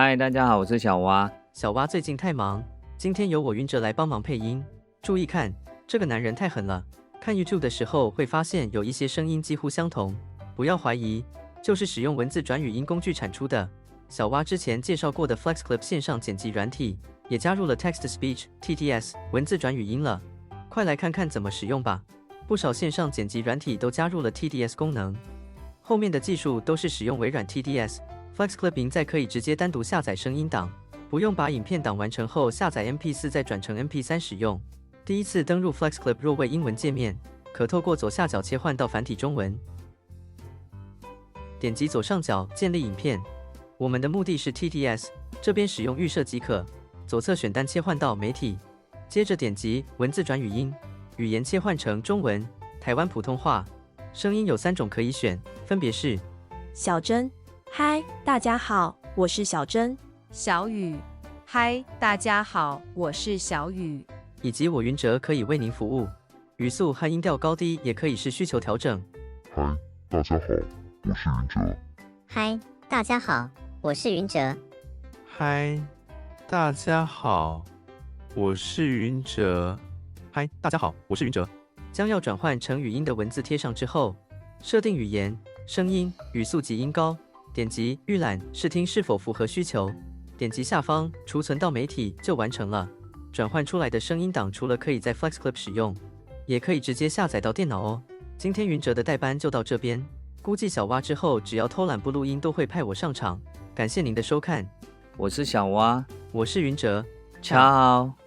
嗨，大家好，我是小蛙。小蛙最近太忙，今天由我云哲来帮忙配音。注意看，这个男人太狠了。看 YouTube 的时候会发现有一些声音几乎相同，不要怀疑，就是使用文字转语音工具产出的。小蛙之前介绍过的 FlexClip 线上剪辑软体，也加入了 Text to Speech (TTS) 文字转语音了。快来看看怎么使用吧。不少线上剪辑软体都加入了 TTS 功能，后面的技术都是使用微软 TTS。FlexClip 再可以直接单独下载声音档，不用把影片档完成后下载 MP4 再转成 MP3 使用。第一次登入 FlexClip 若为英文界面，可透过左下角切换到繁体中文，点击左上角建立影片。我们的目的是 TTS， 这边使用预设即可。左侧选单切换到媒体，接着点击文字转语音，语言切换成中文、台湾普通话。声音有3种可以选，分别是小珍，嗨，大家好，我是小珍。小雨，嗨，大家好，我是小雨。以及我云哲可以为您服务，语速和音调高低也可以是需求调整。嗨，大家好，我是云哲。嗨，大家好，我是云哲。嗨，大家好，我是云哲。嗨，大家好，我是云哲。将要转换成语音的文字贴上之后，设定语言、声音、语速及音高，点击预览试听是否符合需求，点击下方储存到媒体就完成了。转换出来的声音档除了可以在 FlexClip 使用，也可以直接下载到电脑哦。今天云哲的代班就到这边，估计小蛙之后只要偷懒不录音都会派我上场。感谢您的收看，我是小蛙，我是云哲，恰好。